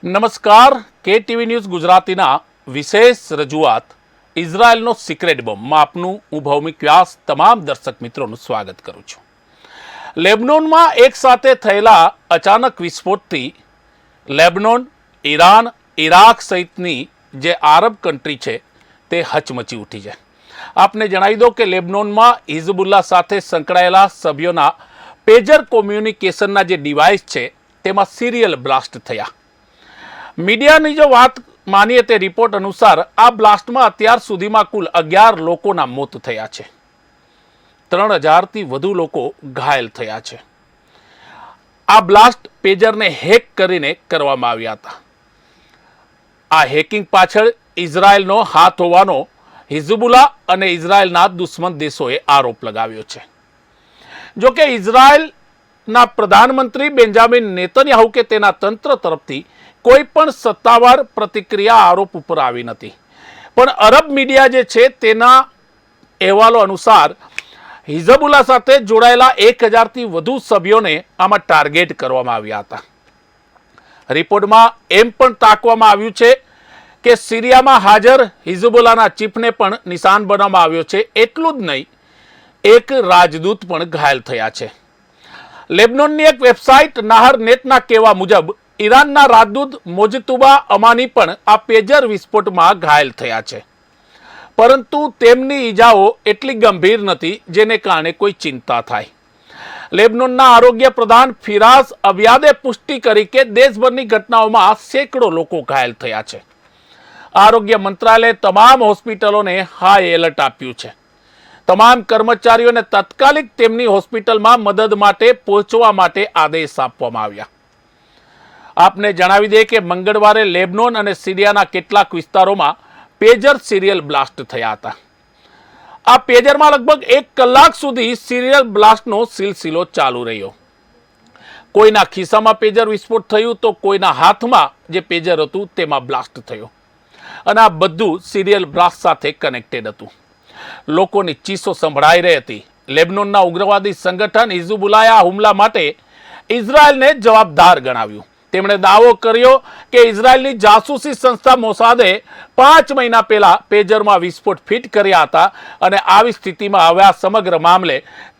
નમસ્કાર, કે TV news ગુજરાતીના વિશેષ રજૂઆત ઇઝરાયલનો સિક્રેટ બોમ્બમાં આપનું હું ભૌમિક વ્યાસ તમામ દર્શક મિત્રોનું સ્વાગત કરું છું। લેબનોનમાં એક સાથે થયેલા અચાનક વિસ્ફોટથી લેબનોન, ઈરાન, ઇરાક સહિતની જે આરબ કન્ટ્રી છે તે હચમચી ઉઠી છે। આપને જણાવી દો કે લેબનોનમાં હિઝબુલ્લા સાથે સંકળાયેલા સભ્યોના પેજર કોમ્યુનિકેશનના જે ડિવાઇસ છે તેમાં સિરિયલ બ્લાસ્ટ થયા। મીડિયાની જો વાત માનીએ તે રિપોર્ટ અનુસાર આ બ્લાસ્ટમાં અત્યાર સુધીમાં કુલ 11 લોકોના મોત થયા છે, 3000થી વધુ લોકો ઘાયલ થયા છે। આ બ્લાસ્ટ પેજરને હેક કરીને કરવામાં આવ્યા હતા। આ હેકિંગ પાછળ ઇઝરાયલનો હાથ હોવાનો હિઝબુલ્લા અને ઇઝરાયલના દુશ્મન દેશોએ આરોપ લગાવ્યો છે। જો કે ઇઝરાયલના પ્રધાનમંત્રી બેન્જામિન નેતન્યાહુ કે તેના તંત્ર તરફથી કોઈ પણ સત્તાવાર પ્રતિક્રિયા આરોપ ઉપર આવી નથી, પણ અરબ મીડિયા જે છે તેના અહેવાલો અનુસાર હિઝબુલ્લા સાથે જોડાયેલા 1000થી વધુ સભ્યોને આમાં ટાર્ગેટ કરવામાં આવ્યા હતા। રિપોર્ટમાં એમ પણ તાકવામાં આવ્યું છે કે સિરિયામાં હાજર હિઝબુલ્લાના ચીફને પણ નિશાન બનાવવામાં આવ્યો છે। એટલું જ નહીં, એક રાજદૂત પણ ઘાયલ થયા છે। લેબનોનની એક વેબસાઇટ નાહર નેટના કહેવા મુજબ ઈરાનના રાજદૂત મોજતુબા અમાની પણ આ પેજર વિસ્ફોટમાં ઘાયલ થયા છે, પરંતુ તેમની ઈજાઓ એટલી ગંભીર નથી જેને કારણે કોઈ ચિંતા થાય। લેબનોનના આરોગ્ય પ્રધાન ફિરાઝ અબિયાદે પુષ્ટિ કરી કે દેશભરની ઘટનાઓમાં સેંકડો લોકો ઘાયલ થયા છે। આરોગ્ય મંત્રાલયે તમામ હોસ્પિટલોને હાઈ એલર્ટ આપ્યું છે। તમામ કર્મચારીઓને તાત્કાલિક તેમની હોસ્પિટલમાં મદદ માટે પહોંચવા માટે આદેશ આપવામાં આવ્યા। આપને જણાવી દે કે મંગળવારે લેબનોન અને સિરિયાના કેટલાક વિસ્તારોમાં પેજર સિરિયલ બ્લાસ્ટ થયા હતા। આ પેજરમાં લગભગ 1 કલાક સુધી સિરિયલ બ્લાસ્ટનો સિલસિલો ચાલુ રહ્યો। કોઈના ખિસ્સામાં પેજર વિસ્ફોટ થયું તો કોઈના હાથમાં જે પેજર હતું તેમાં બ્લાસ્ટ થયો, અને આ બધું સિરિયલ બ્લાસ્ટ સાથે કનેક્ટેડ હતું। લોકોની ચીસો સંભળાઈ રહી હતી। લેબનોનના ઉગ્રવાદી સંગઠન હિઝબુલ્લાએ આ હુમલા માટે ઇઝરાયલને જવાબદાર ગણાવ્યું। તેમણે દાવો કર્યો કે ઇઝરાયલની જાસૂસી સંસ્થા મોસાદે 5 મહિના પહેલા પેજરમાં વિસ્ફોટ ફિટ કર્યા હતા, અને આવી સ્થિતિમાં હવે આ સમગ્ર મામલે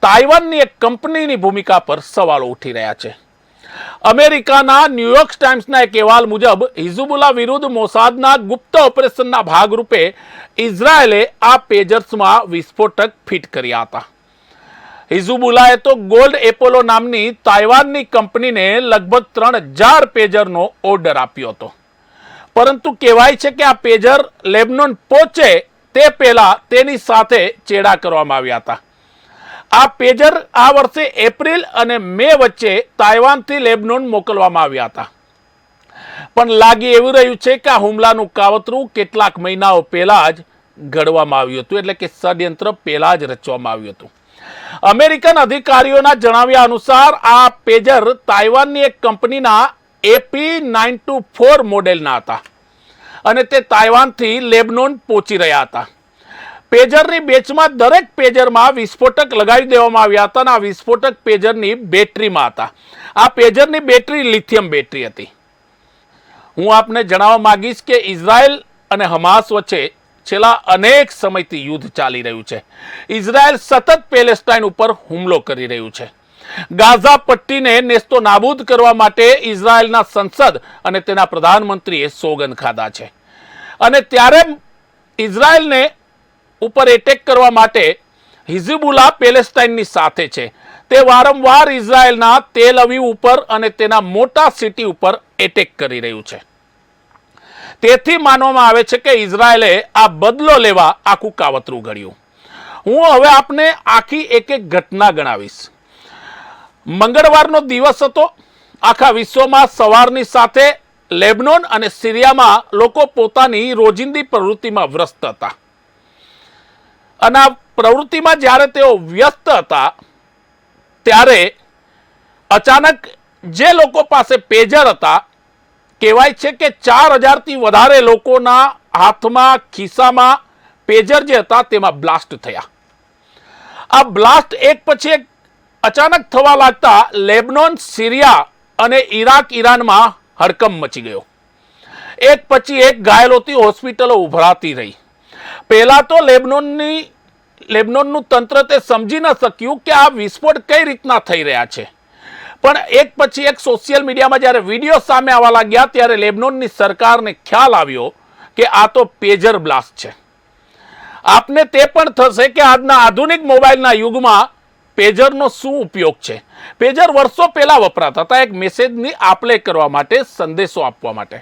તાઇવાનની એક કંપનીની ભૂમિકા પર સવાલો ઉઠી રહ્યા છે। અમેરિકાના ન્યૂયોર્ક ટાઈમ્સના એક અહેવાલ મુજબ હિઝબુલ્લા વિરુદ્ધ મોસાદના ગુપ્ત ઓપરેશનના ભાગરૂપે ઇઝરાયલે આ પેજર્સમાં વિસ્ફોટક ફિટ કર્યા હતા। હિઝબુલ્લાએ તો ગોલ્ડ એપોલો નામની તાઇવાનની કંપનીને લગભગ 3000 પેજરનો ઓર્ડર આપ્યો હતો, પરંતુ કહેવાય છે કે આ પેજર લેબનોન પહોંચે તે પહેલા તેની સાથે ચેડા કરવામાં આવ્યા હતા। આ પેજર આ વર્ષે એપ્રિલ અને મે વચ્ચે તાઇવાનથી લેબનોન મોકલવામાં આવ્યા હતા, પણ લાગી એવું રહ્યું છે કે આ હુમલાનું કાવતરું કેટલાક મહિનાઓ પહેલા જ ઘડવામાં આવ્યું હતું, એટલે કે ષડયંત્ર પહેલા જ રચવામાં આવ્યું હતું। અમેરિકન અધિકારીઓના જણાવ્યા અનુસાર આ પેજર તાઇવાનની એક કંપનીના AP924 મોડેલના હતા, અને તે તાઇવાનથી લેબનોન પહોંચી રહ્યા હતા। પેજરની બેચમાં દરેક પેજરમાં વિસ્ફોટક લગાવી દેવામાં આવ્યા હતા, અને આ વિસ્ફોટક પેજરની બેટરીમાં હતા। આ પેજરની બેટરી લિથિયમ બેટરી હતી। હું આપને જણાવવા માંગીશ કે ઇઝરાયલ અને હમાસ વચ્ચે છેલ્લા અનેક સમયથી યુદ્ધ ચાલી રહ્યું છે। ઇઝરાયલ સતત પેલેસ્ટાઇન ઉપર હુમલો કરી રહ્યું છે। ગાઝા પટ્ટીને નેસ્તો નાબૂદ કરવા માટે ઇઝરાયલના સંસદ અને તેના પ્રધાનમંત્રીએ સોગંદ ખાધા છે, અને ત્યારે ઇઝરાયલને ઉપર એટેક કરવા માટે હિઝબુલ્લા પેલેસ્ટાઇનની સાથે છે। તે વારંવાર ઇઝરાયલના તેલ અવીવ ઉપર અને તેના મોટા સિટી ઉપર એટેક કરી રહ્યું છે। તેથી માનવામાં આવે છે કે ઇઝરાયલે આ બદલો લેવા આખું કાવતરું ઘડ્યું। હું હવે આપને આખી એક એક ઘટના ગણાવીશ। મંગળવારનો દિવસ હતો। આખા વિશ્વમાં સવારની સાથે લેબનોન અને સિરિયામાં લોકો પોતાની રોજિંદી પ્રવૃત્તિમાં વ્યસ્ત હતા, અને આ પ્રવૃત્તિમાં જ્યારે તેઓ વ્યસ્ત હતા ત્યારે અચાનક જે લોકો પાસે પેજર હતા, કહેવાય છે કે 4000થી વધારે લોકોના હાથમાં, ખિસ્સામાં પેજર જે હતા તેમાં બ્લાસ્ટ થયા। આ બ્લાસ્ટ એક પછી એક અચાનક થવા લાગતા લેબનોન, સિરિયા અને ઇરાક, ઈરાનમાં હડકંપ મચી ગયો। એક પછી એક ઘાયલોથી હોસ્પિટલો ઉભરાતી રહી. પહેલા તો લેબનોનનું તંત્ર તે સમજી ન શક્યું કે આ વિસ્ફોટ કઈ રીતના થઈ રહ્યા છે. પણ એક પછી એક સોશિયલ મીડિયામાં જ્યારે વિડીયો સામે આવવા લાગ્યા ત્યારે લેબનોનની સરકારને ખ્યાલ આવ્યો કે આ તો પેજર બ્લાસ્ટ છે. આપને તે પણ થશે કે આજના આધુનિક મોબાઈલના યુગમાં પેજરનો શું ઉપયોગ છે. પેજર વર્ષો પહેલા વપરાતા હતા એક મેસેજની આપ-લે કરવા માટે, સંદેશો આપવા માટે.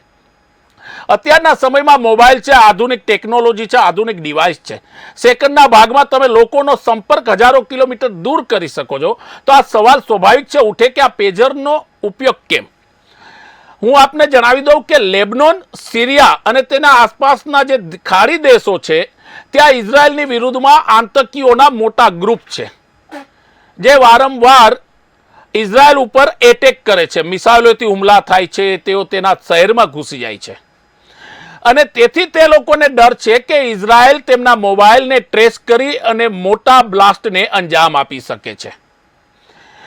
અત્યારના સમયમાં મોબાઈલ છે, આધુનિક ટેકનોલોજી છે, આધુનિક ડિવાઇસ છે. સેકન્ડના ભાગમાં તમે લોકોનો સંપર્ક હજારો કિલોમીટર દૂર કરી શકો છો. તો આ સવાલ સ્વાભાવિક છે ઉઠે કે આ પેજરનો ઉપયોગ કેમ. હું આપને જણાવી દઉં કે લેબનોન, સિરિયા અને તેના આસપાસના જે ખાડી દેશો છે ત્યાં ઇઝરાયલની વિરુદ્ધમાં આતંકીઓના મોટા ગ્રુપ છે જે વારંવાર ઇઝરાયલ ઉપર એટેક કરે છે. મિસાઇલોથી હુમલા થાય છે, તેઓ તેના શહેરમાં ઘૂસી જાય છે અને તેથી તે લોકોને ડર છે કે ઇઝરાયલ તેમના મોબાઈલને ટ્રેસ કરી અને મોટા બ્લાસ્ટને અંજામ આપી શકે છે.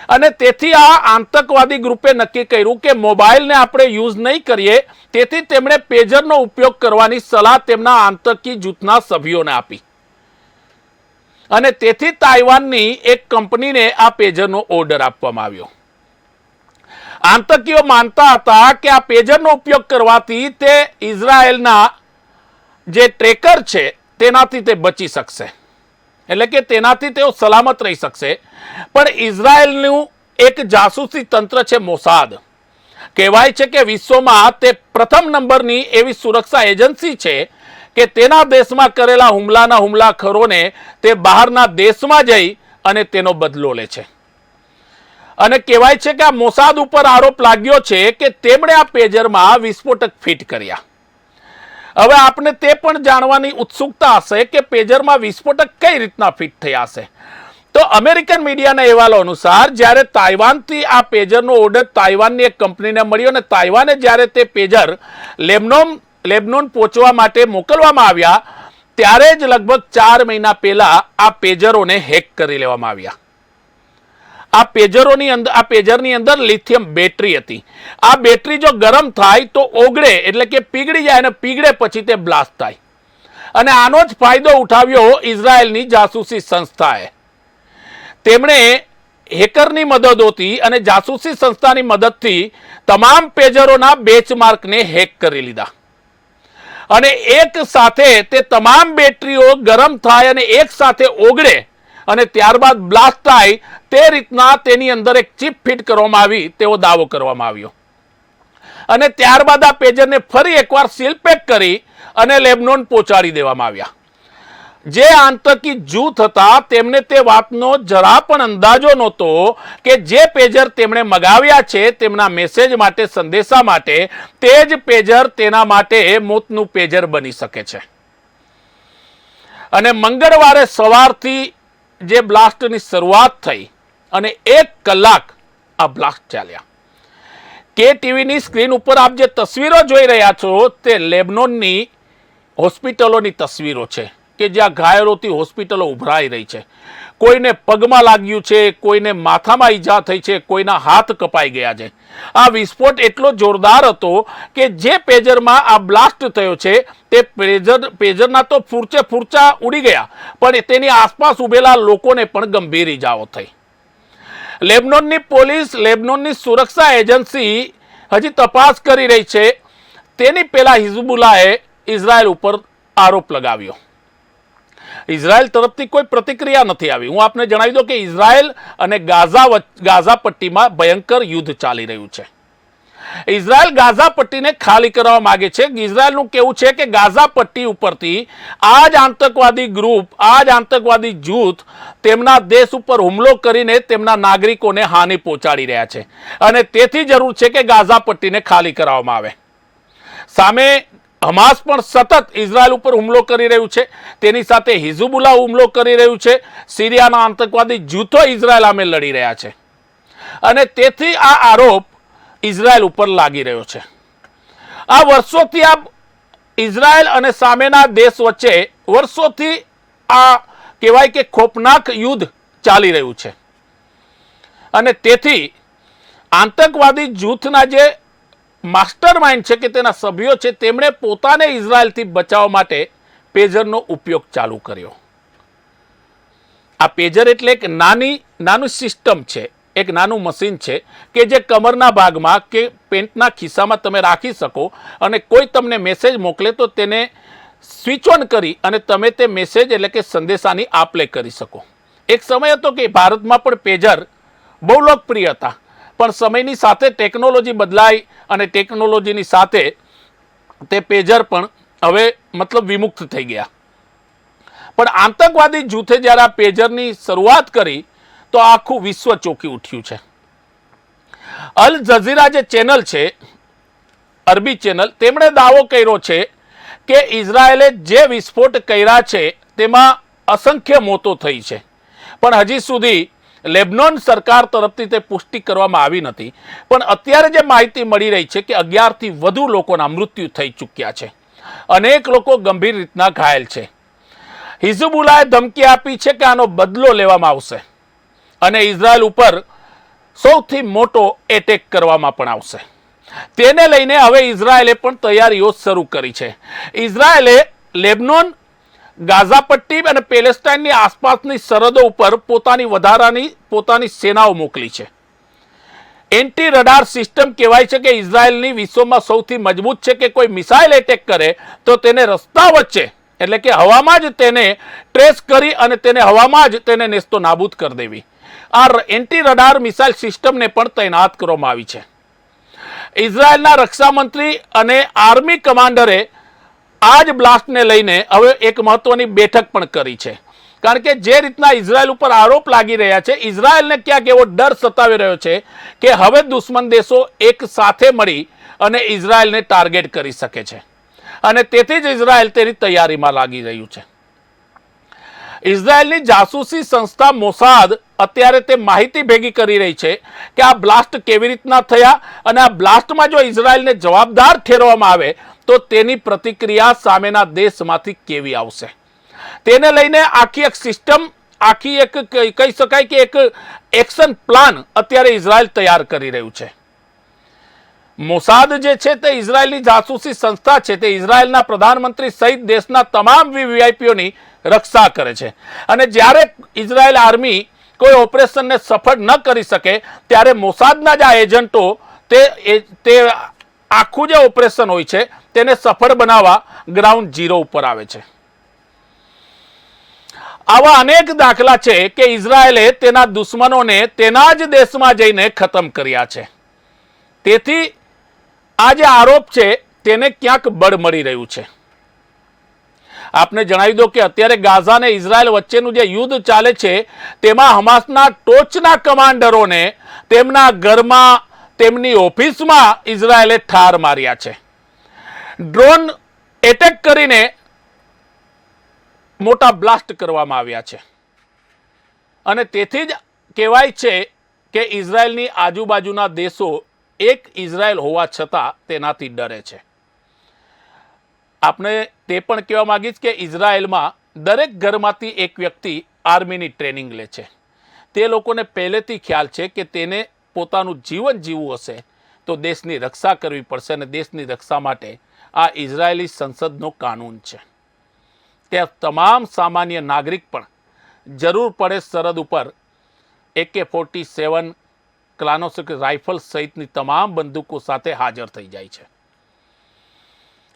અને તેથી આ આતંકવાદી ગ્રુપે નક્કી કર્યું કે મોબાઈલને આપણે યુઝ નહીં કરીએ, તેથી તેમણે પેજરનો ઉપયોગ કરવાની સલાહ તેમના આતંકી જૂથના સભ્યોને આપી અને તેથી તાઇવાનની એક કંપનીને આ પેજરનો ઓર્ડર આપવામાં આવ્યો. આતંકીઓ માનતા હતા કે આ પેજરનો ઉપયોગ કરવાથી તે ઇઝરાયલના જે ટ્રેકર છે તેનાથી તે બચી શકશે, એટલે કે તેનાથી તેઓ સલામત રહી શકશે. પણ ઇઝરાયલનું એક જાસૂસી તંત્ર છે મોસાદ. કહેવાય છે કે વિશ્વમાં તે પ્રથમ નંબરની એવી સુરક્ષા એજન્સી છે કે તેના દેશમાં કરેલા હુમલાખોરોને તે બહારના દેશમાં જઈ અને તેનો બદલો લે છે. અને કહેવાય છે કે આ મોસાદ ઉપર આરોપ લાગ્યો છે કે તેમણે આ પેજરમાં વિસ્ફોટક ફિટ કર્યા. હવે આપને તે પણ જાણવાની ઉત્સુકતા હશે કે પેજરમાં વિસ્ફોટક કઈ રીતના ફિટ થયા હશે. તો અમેરિકન મીડિયાના અહેવાલો અનુસાર જ્યારે તાઇવાનથી આ પેજરનો ઓર્ડર તાઇવાનની એક કંપનીને મળ્યો અને તાઇવાને જ્યારે તે પેજર લેબનોન પહોંચવા માટે મોકલવામાં આવ્યા ત્યારે જ લગભગ 4 મહિના પહેલા આ પેજરોને હેક કરી લેવામાં આવ્યા. આ પેજરની અંદર લિથિયમ બેટરી હતી. આ બેટરી જો ગરમ થાય તો ઓગળે, એટલે કે પીગળી જાય, અને પીગળે પછી તે બ્લાસ્ટ થાય. અને આનો જ ફાયદો ઉઠાવ્યો ઇઝરાયલની જાસૂસી સંસ્થાએ. તેમણે હેકરની મદદોથી અને જાસૂસી સંસ્થાની મદદથી તમામ પેજરોના બેચમાર્કને હેક કરી લીધા અને એક સાથે તે તમામ બેટરીઓ ગરમ થાય અને એક સાથે ઓગળે અને ત્યારબાદ બ્લાસ્ટ થાય તે રીતના તેની અંદર એક ચિપ ફિટ કરવામાં આવી તેવો દાવો કરવામાં આવ્યો. અને ત્યારબાદ આ પેજરને ફરી એકવાર સીલ પેક કરી અને લેબનોન પહોંચાડી દેવામાં આવ્યા. જે આતંકી જૂથ હતા તેમને તે વાતનો જરા પણ અંદાજો નહોતો કે જે પેજર તેમણે મગાવ્યા છે તેમના મેસેજ માટે, સંદેશા માટે, તે જ પેજર તેના માટે મોતનું પેજર બની શકે છે. અને મંગળવારે સવારથી જે બ્લાસ્ટની શરૂઆત થઈ અને 1 કલાક આ બ્લાસ્ટ ચાલ્યા. કે ટીવીની સ્ક્રીન ઉપર આપ જે તસવીરો જોઈ રહ્યા છો તે લેબનોનની હોસ્પિટલોની તસવીરો છે કે જ્યાં ઘાયલોથી હોસ્પિટલો ઉભરાઈ રહી છે. કોઈને પગમાં લાગ્યું છે, કોઈને માથામાં ઈજા થઈ છે, કોઈના હાથ કપાઈ ગયા છે. આ વિસ્ફોટ એટલો જોરદાર હતો કે જે પેજરમાં આ બ્લાસ્ટ થયો છે તે પેજરના તો ફૂરચા ઉડી ગયા, પણ તેની આસપાસ ઉભેલા લોકોને પણ ગંભીર ઈજાઓ થઈ. લેબનોનની પોલીસ, લેબનોનની સુરક્ષા એજન્સી હજી તપાસ કરી રહી છે. તેની પહેલા હિઝબુલ્લાહે ઇઝરાયલ ઉપર આરોપ લગાવ્યો. ઇઝરાયલ તરફથી કોઈ પ્રતિક્રિયા નથી આવી. હું આપને જણાવી દઉં કે ઇઝરાયલ અને ગાઝા પટ્ટીમાં ભયંકર યુદ્ધ ચાલી રહ્યું છે. ઇઝરાયલ ગાઝા પટ્ટીને ખાલી કરવા માંગે છે. ઇઝરાયલનું કહેવું છે કે ગાઝા પટ્ટી ઉપરથી આ જ આતંકવાદી ગ્રુપ, આ જ આતંકવાદી જૂથ તેમના દેશ ઉપર હુમલો કરીને તેમના નાગરિકોને હાનિ પહોંચાડી રહ્યા છે અને તેથી જરૂર છે કે ગાઝા પટ્ટીને ખાલી કરવામાં આવે. સામે હમાસ પણ સતત ઇઝરાયલ ઉપર હુમલો કરી રહ્યું છે. તેની સાથે હિઝબુલ્લાહ હુમલો કરી રહ્યું છે. સિરિયાના આતંકવાદી જૂથો ઇઝરાયલ સામે લડી રહ્યા છે અને તેથી આ આરોપ ઇઝરાયલ ઉપર લાગી રહ્યો છે. આ વર્ષોથી આ ઇઝરાયલ અને સામેના દેશ વચ્ચે વર્ષોથી આ કહેવાય કે ખોફનાક યુદ્ધ ચાલી રહ્યું છે અને તેથી આતંકવાદી જૂથના જે માસ્ટર માઇન્ડ છે કે તેના સભ્યો છે તેમણે પોતાને ઇઝરાયલથી બચાવવા માટે પેજરનો ઉપયોગ ચાલુ કર્યો. આ પેજર એટલે એક નાનું સિસ્ટમ છે, એક નાનું મશીન છે કે જે કમરના ભાગમાં કે પેન્ટના ખિસ્સામાં તમે રાખી શકો અને કોઈ તમને મેસેજ મોકલે તો તેને સ્વિચ ઓન કરી અને તમે તે મેસેજ એટલે કે સંદેશાની આપ-લે કરી શકો. એક સમય હતો કે ભારતમાં પણ પેજર બહુ લોકપ્રિય હતા, પણ સમયની સાથે ટેકનોલોજી બદલાઈ અને ટેકનોલોજીની સાથે તે પેજર પણ હવે મતલબ વિમુક્ત થઈ ગયા. પણ આતંકવાદી જૂથે જ્યારે આ પેજરની શરૂઆત કરી તો આખું વિશ્વ ચોંકી ઉઠ્યું છે. અલ જઝીરા જે ચેનલ છે, અરબી ચેનલ, તેમણે દાવો કર્યો છે કે ઇઝરાયેલે જે વિસ્ફોટ કર્યા છે તેમાં અસંખ્ય મોતો થઈ છે, પણ હજી સુધી લેબનોન સરકાર તરફથી તે પુષ્ટિ કરવામાં આવી નથી. પણ અત્યારે જે માહિતી મળી રહી છે કે 11થી વધુ લોકોના મૃત્યુ થઈ ચૂક્યા છે, અનેક લોકો ગંભીર રીતના ઘાયલ છે. હિઝબુલ્લાએ ધમકી આપી છે કે આનો બદલો લેવામાં આવશે અને ઇઝરાયલ ઉપર સૌથી મોટો એટેક કરવામાં પણ આવશે. તેને લઈને હવે ઇઝરાયલે પણ તૈયારીઓ શરૂ કરી છે. ઇઝરાયલે લેબનોન, ગાઝા પટ્ટી અને પેલેસ્ટાઇનની આસપાસની સરહદો ઉપર પોતાની સેનાઓ મોકલી છે. એન્ટી રડાર સિસ્ટમ કહેવાય છે કે ઇઝરાયલની વિશ્વમાં સૌથી મજબૂત છે કે કોઈ મિસાઇલ એટેક કરે તો તેને રસ્તા વચ્ચે એટલે કે હવામાં જ તેને ટ્રેસ કરી અને તેને હવામાં જ તેને નેસ્તો નાબૂદ કરી દેવી. આ એન્ટી રડાર મિસાઇલ સિસ્ટમને પણ તૈનાત કરવામાં આવી છે. ઇઝરાયલના રક્ષામંત્રી અને આર્મી કમાન્ડરે આ જ બ્લાસ્ટને લઈને હવે એક મહત્વની બેઠક પણ કરી છે. કારણ કે જે રીતના ઇઝરાયલ ઉપર આરોપ લાગી રહ્યા છે, ઇઝરાયલને ક્યાંક એવો ડર સતાવી રહ્યો છે કે હવે દુશ્મન દેશો એક સાથે મળી અને ઇઝરાયલને ટાર્ગેટ કરી શકે છે અને તેથી જ ઇઝરાયલ તેની તૈયારીમાં લાગી રહ્યું છે. ઇઝરાયલની જાસૂસી સંસ્થા મોસાદ અત્યારે તે માહિતી ભેગી કરી રહી છે કે આ બ્લાસ્ટ કેવી રીતના થયા અને આ બ્લાસ્ટમાં જો ઇઝરાયલને જવાબદાર ઠેરવવામાં આવે તો તેની પ્રતિક્રિયા સામેના દેશમાંથી કેવી આવશે. તેને લઈને આખી એક સિસ્ટમ, આખી એક કહી શકાય કે એક એક્શન પ્લાન અત્યારે ઇઝરાયલ તૈયાર કરી રહ્યું છે. મોસાદ જે છે તે ઇઝરાયલની જાસૂસી સંસ્થા છે. તે ઇઝરાયલના પ્રધાનમંત્રી સહિત દેશના તમામ વીવીઆઈપીઓની રક્ષા કરે છે અને જ્યારે ઇઝરાયલ આર્મી કોઈ ઓપરેશનને સફળ ન કરી શકે ત્યારે મોસાદના જ આ એજન્ટો તે આખું જે ઓપરેશન હોય છે તેને સફળ બનાવવા ગ્રાઉન્ડ ઝીરો ઉપર આવે છે. આવા અનેક દાખલા છે કે ઇઝરાયલે તેના દુશ્મનોને તેના જ દેશમાં જઈને ખતમ કર્યા છે. તેથી આ જે આરોપ છે તેને ક્યાંક બળ મળી રહ્યું છે. આપને જણાવી દો કે અત્યારે ગાઝા અને ઇઝરાયલ વચ્ચેનું જે યુદ્ધ ચાલે છે તેમાં હમાસના ટોચના કમાન્ડરોને તેમના ઘરમાં, તેમની ઓફિસમાં ઇઝરાયલે ઠાર માર્યા છે. ડ્રોન એટેક કરીને મોટા બ્લાસ્ટ કરવામાં આવ્યા છે અને તેથી જ કહેવાય છે કે ઇઝરાયલની આજુબાજુના દેશો એક ઇઝરાયલ હોવા છતાં તેનાથી ડરે છે. આપણે તે પણ કહેવા માંગીશ કે ઇઝરાયલમાં દરેક ઘરમાંથી એક વ્યક્તિ આર્મીની ટ્રેનિંગ લે છે. તે લોકોને પહેલેથી ખ્યાલ છે કે તેને પોતાનું જીવન જીવવું હશે તો દેશની રક્ષા કરવી પડશે અને દેશની રક્ષા માટે આ ઇઝરાયેલી સંસદનો કાનૂન છે. ત્યાં તમામ સામાન્ય નાગરિક પણ જરૂર પડે સરહદ ઉપર AK-47 ક્લાનોસ્ટિક રાઇફલ સહિતની તમામ બંદૂકો સાથે હાજર થઈ જાય છે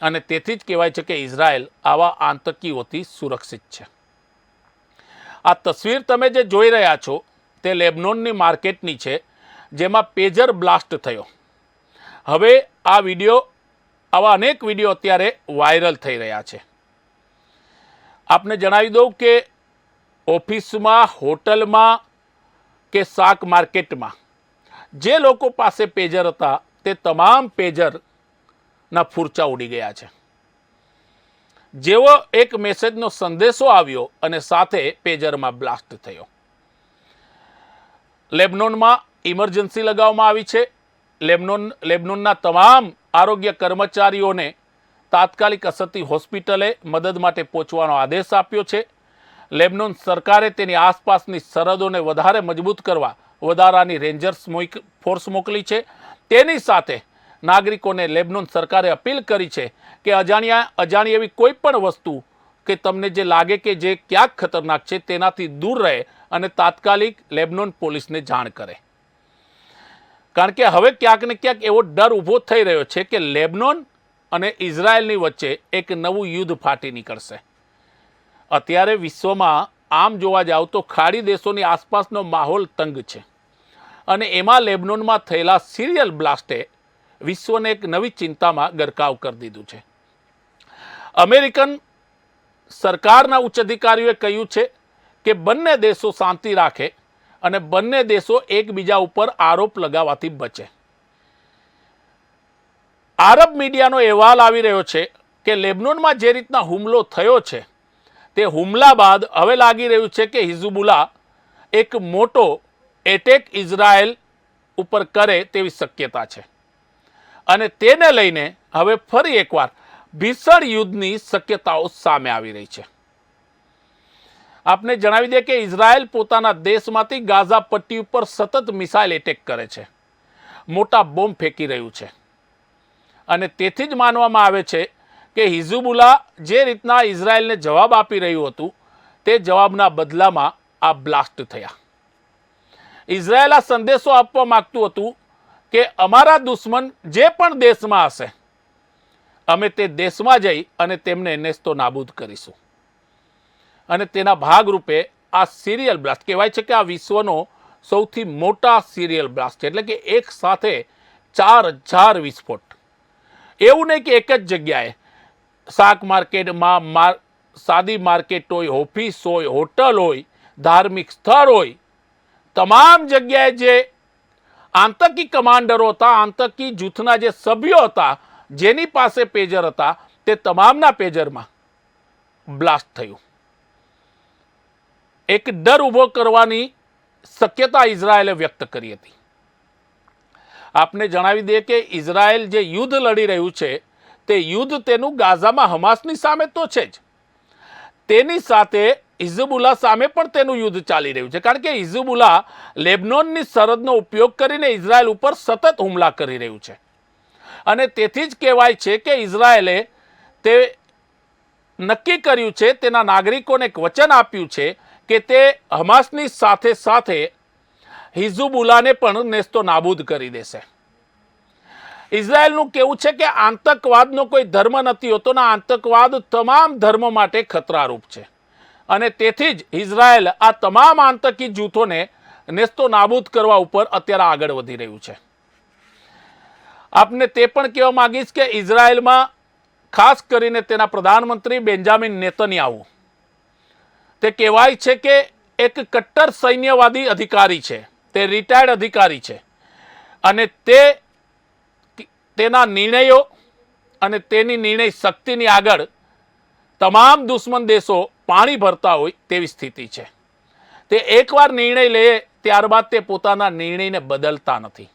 અને તેથી જ કહેવાય છે કે ઇઝરાયલ આવા આતંકીઓથી સુરક્ષિત છે. આ તસવીર તમે જે જોઈ રહ્યા છો તે લેબનોનની માર્કેટની છે જેમાં પેજર બ્લાસ્ટ થયો. હવે આ વિડીયો, આવા અનેક વિડીયો અત્યારે વાયરલ થઈ રહ્યા છે. આપને જણાવી દઉં કે ઓફિસમાં, હોટલમાં કે શાક માર્કેટમાં જે લોકો પાસે પેજર હતા તે તમામ પેજરના ફૂરચા ઉડી ગયા છે. જેવો એક મેસેજનો સંદેશો આવ્યો અને સાથે પેજરમાં બ્લાસ્ટ થયો. લેબનોનમાં ઇમરજન્સી લગાવવામાં આવી છે. લેબનોનના તમામ આરોગ્ય કર્મચારીઓને તાત્કાલિક અસરથી હોસ્પિટલે મદદ માટે પહોંચવાનો આદેશ આપ્યો છે. લેબનોન સરકારે તેની આસપાસની સરહદોને વધારે મજબૂત કરવા વધારાની રેન્જર્સ ફોર્સ મોકલી છે. તેની સાથે નાગરિકોને લેબનોન સરકારે અપીલ કરી છે કે અજાણી એવી કોઈ પણ વસ્તુ કે તમને જે લાગે કે જે ક્યાંક ખતરનાક છે તેનાથી દૂર રહે અને તાત્કાલિક લેબનોન પોલીસને જાણ કરે. કારણ કે હવે ક્યાંક ને ક્યાંક એવો ડર ઊભો થઈ રહ્યો છે કે લેબનોન અને ઇઝરાયલની વચ્ચે એક નવું યુદ્ધ ફાટી નીકળશે. અત્યારે વિશ્વમાં આમ જોવા જાવ તો ખાડી દેશોની આસપાસનો માહોલ તંગ છે અને એમાં લેબનોનમાં થયેલા સિરિયલ બ્લાસ્ટે વિશ્વને એક નવી ચિંતામાં ગરકાવ કરી દીધું છે. અમેરિકન સરકારના ઉચ્ચ અધિકારીઓએ કહ્યું છે કે બંને દેશો શાંતિ રાખે અને બંને દેશો એકબીજા ઉપર આરોપ લગાવવાથી બચે. આરબ મીડિયાનો અહેવાલ આવી રહ્યો છે કે લેબનોનમાં જે રીતના હુમલો થયો છે તે હુમલા બાદ હવે લાગી રહ્યું છે કે હિઝબુલ્લાહ એક મોટો એટેક ઇઝરાયલ ઉપર કરે તેવી શક્યતા છે અને તેને લઈને હવે ફરી એકવાર ભીષણ યુદ્ધની શક્યતાઓ સામે આવી રહી છે. આપને જણાવી દે કે ઇઝરાયલ પોતાના દેશમાંથી ગાઝા પટ્ટી ઉપર સતત મિસાઇલ એટેક કરે છે, મોટા બોમ્બ ફેંકી રહ્યું છે અને તેથી જ માનવામાં આવે છે કે હિઝબુલ્લાહ જે રીતના ઇઝરાયલને જવાબ આપી રહ્યું હતું તે જવાબના બદલામાં આ બ્લાસ્ટ થયા. ઇઝરાયલ આ સંદેશો આપવા માંગતું હતું કે અમારા દુશ્મન જે પણ દેશમાં હશે અમે તે દેશમાં જઈ અને તેમને નેસ્તો નાબૂદ કરીશું. અને તેના ભાગરૂપે આ સિરિયલ બ્લાસ્ટ કહેવાય છે કે આ વિશ્વનો સૌથી મોટા સિરિયલ બ્લાસ્ટ છે, એટલે કે એક સાથે 4000 વિસ્ફોટ. એવું નહીં કે એક જ જગ્યાએ શાક માર્કેટમાં સાદી માર્કેટ હોય, ઓફિસ હોય, હોટલ હોય, ધાર્મિક સ્થળ હોય, તમામ જગ્યાએ જે આતંકી કમાન્ડરો હતા, આતંકી જૂથના જે સભ્યો હતા, જેની પાસે પેજર હતા તે તમામના પેજરમાં બ્લાસ્ટ થયું. એક ડર ઊભો કરવાની શક્યતા ઇઝરાયલે વ્યક્ત કરી હતી. આપને જણાવી દઈએ કે ઇઝરાયલ જે યુદ્ધ લડી રહ્યું છે તે યુદ્ધ તેનું ગાઝામાં હમાસની સામે તો છે જ, તેની સાથે હિઝબુલ્લાહ સામે પણ તેનું યુદ્ધ ચાલી રહ્યું છે. કારણ કે હિઝબુલ્લાહ લેબનોનની સરહદનો ઉપયોગ કરીને ઇઝરાયલ ઉપર સતત હુમલા કરી રહ્યું છે અને તેથી જ કહેવાય છે કે ઇઝરાયલે તે નક્કી કર્યું છે, તેના નાગરિકોને એક વચન આપ્યું છે કે તે હમાસની સાથે સાથે હિઝબુલ્લાહને પણ નેસ્તો નાબૂદ કરી દેશે. ઇઝરાયલનું કહેવું છે કે આતંકવાદનો કોઈ ધર્મ નથી હોતો ને આતંકવાદ તમામ ધર્મ માટે ખતરારૂપ છે અને તેથી જ ઇઝરાયલ આ તમામ આતંકી જૂથોને નેસ્તો નાબૂદ કરવા ઉપર અત્યારે આગળ વધી રહ્યું છે. આપને તે પણ કહેવા માંગીશ કે ઇઝરાયલમાં ખાસ કરીને તેના પ્રધાનમંત્રી બેન્જામિન નેતન્યાહુ તે કહેવાય છે કે એક કટ્ટર સૈન્યવાદી અધિકારી છે, તે રિટાયર્ડ અધિકારી છે અને તેના નિર્ણયો અને તેની નિર્ણય શક્તિની આગળ તમામ દુશ્મન દેશો પાણી ભરતા હોય તેવી સ્થિતિ છે. તે એકવાર નિર્ણય લે ત્યારબાદ તે પોતાના નિર્ણયને બદલતા નથી.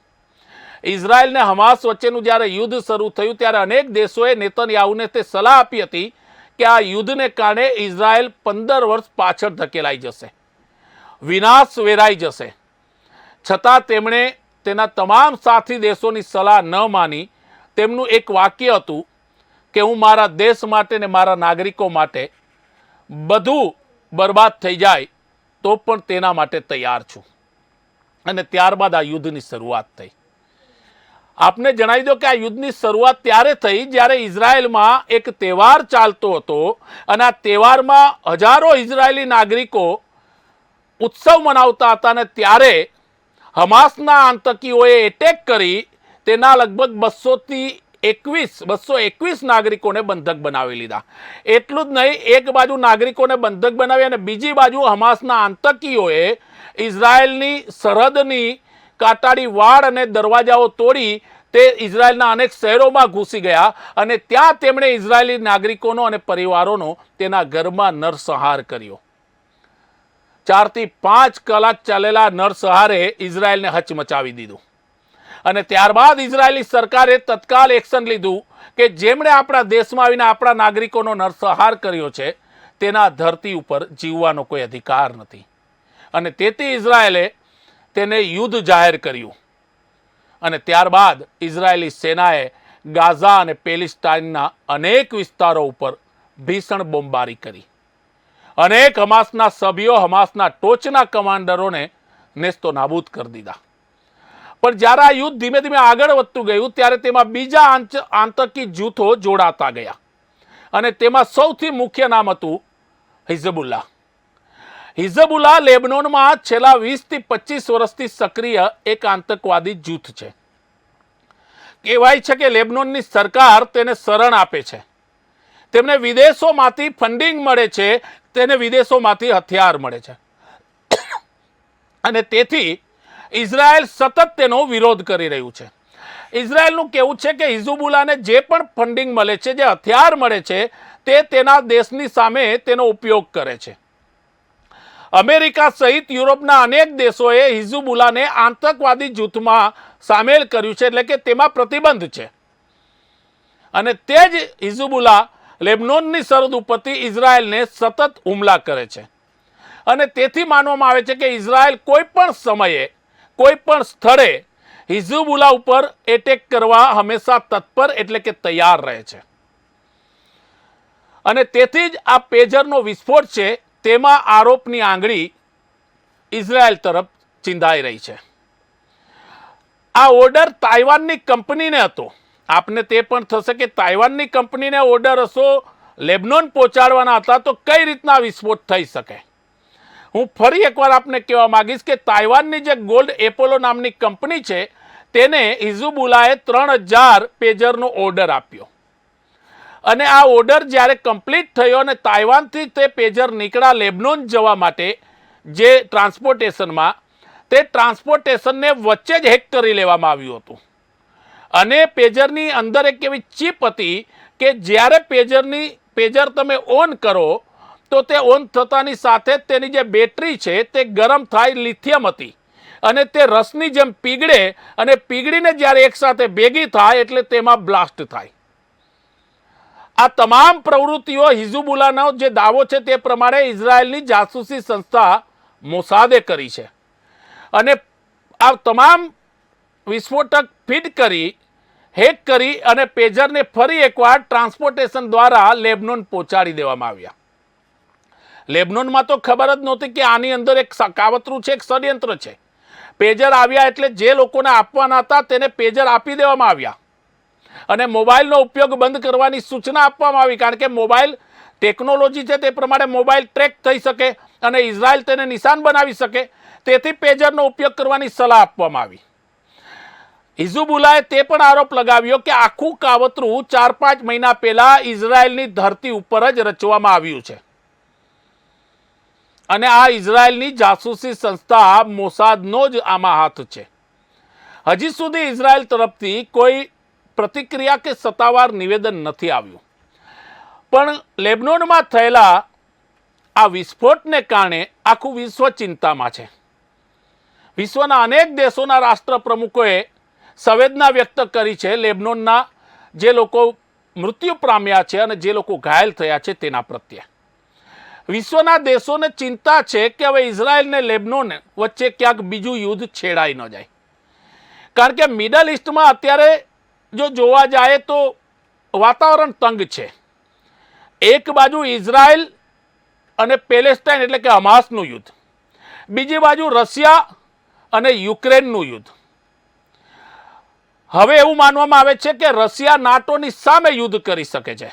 ઇઝરાયલ ને હમાસ વચ્ચેનું જ્યારે યુદ્ધ શરૂ થયું ત્યારે અનેક દેશોએ નેતન્યાહુને તે સલાહ આપી હતી કે આ યુદ્ધને કારણે ઇઝરાયલ 15 વર્ષ પાછળ ધકેલાઈ જશે, વિનાશ વેરાઈ જશે. છતાં તેમણે તેના તમામ સાથી દેશોની સલાહ ન માની. તેમનું એક વાક્ય હતું કે હું મારા દેશ માટે ને મારા નાગરિકો માટે બધું બરબાદ થઈ જાય તો પણ તેના માટે તૈયાર છું. અને ત્યારબાદ આ યુદ્ધની શરૂઆત થઈ. આપને જણાવી દો કે આ યુદ્ધની શરૂઆત ત્યારે થઈ જ્યારે ઇઝરાયલમાં એક તહેવાર ચાલતો હતો અને આ તહેવારમાં હજારો ઇઝરાયલી નાગરિકો ઉત્સવ મનાવતા હતા અને ત્યારે હમાસના આતંકીઓએ એટેક કરી તેના લગભગ 221 નાગરિકોને બંધક બનાવી લીધા. એટલું જ નહીં, એક બાજુ નાગરિકોને બંધક બનાવી અને બીજી બાજુ હમાસના આતંકીઓએ ઇઝરાયલની સરહદની કાટાળી વાડ અને દરવાજાઓ તોડી તે ઇઝરાયલના અનેક શહેરોમાં ઘૂસી ગયા અને ત્યાં તેમણે ઇઝરાયલી નાગરિકોનો અને પરિવારોનો તેના ઘરમાં નરસંહાર કર્યો. 4 થી 5 કલાક ચાલેલા નરસંહારે ઇઝરાયલને હચમચાવી દીધું અને ત્યારબાદ ઇઝરાયલી સરકારે તત્કાલ એક્શન લીધું કે જેમણે આપણા દેશમાં આવીને આપણા નાગરિકોનો નરસંહાર કર્યો છે તેના ધરતી ઉપર જીવવાનો કોઈ અધિકાર નથી અને તેથી ઇઝરાયલે તેને યુદ્ધ જાહેર કર્યું અને ત્યારબાદ ઇઝરાયેલી સેનાએ ગાઝા અને પેલેસ્ટાઇનના અનેક વિસ્તારો ઉપર ભીષણ બોમ્બારી કરી. અનેક હમાસના સભ્યો, હમાસના ટોચના કમાન્ડરોને નેસ્તો નાબૂદ કરી દીધા. પણ જ્યારે આ યુદ્ધ ધીમે ધીમે આગળ વધતું ગયું ત્યારે તેમાં બીજા આતંકી જૂથો જોડાતા ગયા અને તેમાં સૌથી મુખ્ય નામ હતું હિઝબુલ્લાહ. હિઝબુલ્લાહ લેબનોનમાં છેલ્લા 20 થી 25 વર્ષથી સક્રિય એક આતંકવાદી જૂથ છે. કહેવાય છે કે લેબનોનની સરકાર તેને શરણ આપે છે, તેમને વિદેશોમાંથી ફંડિંગ મળે છે, તેને વિદેશોમાંથી હથિયાર મળે છે અને તેથી ઇઝરાયલ સતત તેનો વિરોધ કરી રહ્યું છે. ઇઝરાયલનું કહેવું છે કે હિઝબુલ્લાહને જે પણ ફંડિંગ મળે છે, જે હથિયાર મળે છે, તે તેના દેશની સામે તેનો ઉપયોગ કરે છે. અમેરિકા સહિત યુરોપના અનેક દેશોએ હિઝબુલ્લાહને આતંકવાદી જૂથમાં સામેલ કર્યું છે, એટલે કે તેમાં પ્રતિબંધ છે. અને તે જ હિઝબુલ્લાહ લેબનોનની સરહદ ઉપરથી ઇઝરાયલને સતત હુમલા કરે છે અને તેથી માનવામાં આવે છે કે ઇઝરાયલ કોઈ પણ સમયે, કોઈ પણ સ્થળે હિઝબુલ્લાહ ઉપર એટેક કરવા હંમેશા તત્પર, એટલે કે તૈયાર રહે છે. અને તેથી જ આ પેજરનો વિસ્ફોટ છે તેમાં આરોપની આંગળી ઇઝરાયલ તરફ ચીંધાઈ રહી છે. આ ઓર્ડર તાઇવાનની કંપનીને હતો. આપને તે પણ થશે કે તાઇવાનની કંપનીને ઓર્ડર હશો લેબનોન પહોંચાડવાના હતા, તો કઈ રીતના વિસ્ફોટ થઈ શકે? હું ફરી એકવાર આપને કહેવા માંગીશ કે તાઇવાનની જે ગોલ્ડ એપોલો નામની કંપની છે તેને હિઝબુલ્લાહે 3000 પેજરનો ઓર્ડર આપ્યો અને આ ઓર્ડર જ્યારે કમ્પ્લીટ થયો અને તાઇવાનથી તે પેજર નીકળ્યા લેબનોન જવા માટે જે ટ્રાન્સપોર્ટેશનમાં, તે ટ્રાન્સપોર્ટેશનને વચ્ચે જ હેક કરી લેવામાં આવ્યું હતું અને પેજરની અંદર એક એવી ચિપ હતી કે જ્યારે પેજર તમે ઓન કરો તો તે ઓન થતાની સાથે તેની જે બેટરી છે તે ગરમ થાય, લિથિયમ હતી અને તે રસની જેમ પીગળે અને પીગળીને જ્યારે એકસાથે ભેગી થાય એટલે તેમાં બ્લાસ્ટ થાય. આ તમામ પ્રવૃત્તિઓ હિઝબુલ્લાહનો જે દાવો છે તે પ્રમાણે ઇઝરાયલની જાસૂસી સંસ્થા મોસાદે કરી છે અને આ તમામ વિસ્ફોટક ફીડ કરી, હેક કરી અને પેજરને ફરી એકવાર ટ્રાન્સપોર્ટેશન દ્વારા લેબનોન પહોંચાડી દેવામાં આવ્યા. લેબનોનમાં તો ખબર જ નહોતી કે આની અંદર એક કાવતરું છે, એક ષડયંત્ર છે. પેજર આવ્યા એટલે જે લોકોને આપવાના હતા તેને પેજર આપી દેવામાં આવ્યા અને મોબાઈલનો ઉપયોગ બંધ કરવાની સૂચના આપવામાં આવી, કારણ કે મોબાઈલ ટેકનોલોજી છે તે પ્રમાણે મોબાઈલ ટ્રેક થઈ શકે અને ઇઝરાયલ તેને નિશાન બનાવી શકે, તેથી પેજરનો ઉપયોગ કરવાની સલાહ આપવામાં આવી. હિઝબુલ્લાહે તે પણ આરોપ લગાવ્યો કે આખું કાવતરું 4-5 મહિના પહેલા ઇઝરાયલની ધરતી ઉપર જ રચવામાં આવ્યું છે અને આ ઇઝરાયલની જાસૂસી સંસ્થા મોસાદનો જ આમાં હાથ છે. હજી સુધી ઇઝરાયલ તરફથી કોઈ પ્રતિક્રિયા કે સત્તાવાર નિવેદન નથી આવ્યું, પણ લેબનોનમાં થયેલા આ વિસ્ફોટને કારણે આખું વિશ્વ ચિંતામાં છે. વિશ્વના અનેક દેશોના રાષ્ટ્ર પ્રમુખોએ સંવેદના વ્યક્ત કરી છે લેબનોનના જે લોકો મૃત્યુ પામ્યા છે અને જે લોકો ઘાયલ થયા છે તેના પ્રત્યે. વિશ્વના દેશોને ચિંતા છે કે હવે ઇઝરાયલ ને લેબનોન વચ્ચે ક્યાંક બીજું યુદ્ધ છેડાઈ ન જાય, કારણ કે મિડલ ઇસ્ટમાં અત્યારે જો જોવા જાય તો વાતાવરણ તંગ છે. એક બાજુ ઇઝરાયલ અને પેલેસ્ટાઇન એટલે કે હમાસનું યુદ્ધ, બીજી બાજુ રશિયા અને યુક્રેનનું યુદ્ધ. હવે એવું માનવામાં આવે છે કે રશિયા નાટોની સામે યુદ્ધ કરી શકે છે.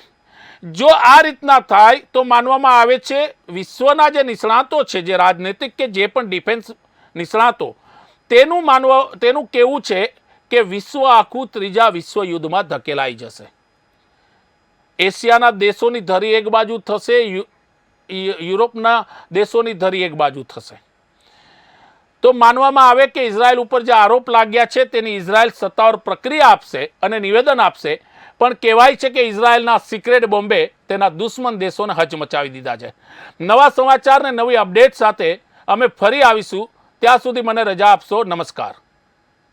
જો આ રીતના થાય તો માનવામાં આવે છે વિશ્વના જે નિષ્ણાતો છે, જે રાજનૈતિક કે જે પણ ડિફેન્સ નિષ્ણાતો, તેનું કહેવું છે કે વિશ્વ આખું ત્રીજા વિશ્વયુદ્ધમાં ધકેલાઈ જશે. એશિયાના દેશોની ધરી એક બાજુ થશે, યુરોપના દેશોની ધરી એક બાજુ થશે. તો માનવામાં આવે કે ઇઝરાયલ ઉપર જે આરોપ લાગ્યા છે તેની ઇઝરાયલ સત્તાવાર પ્રક્રિયા આપશે અને નિવેદન આપશે, પણ કહેવાય છે કે ઇઝરાયલના સિક્રેટ બોમ્બે તેના દુશ્મન દેશોને હચમચાવી દીધા છે. નવા સમાચાર ને નવી અપડેટ સાથે અમે ફરી આવીશું. ત્યાં સુધી મને રજા આપશો. નમસ્કાર.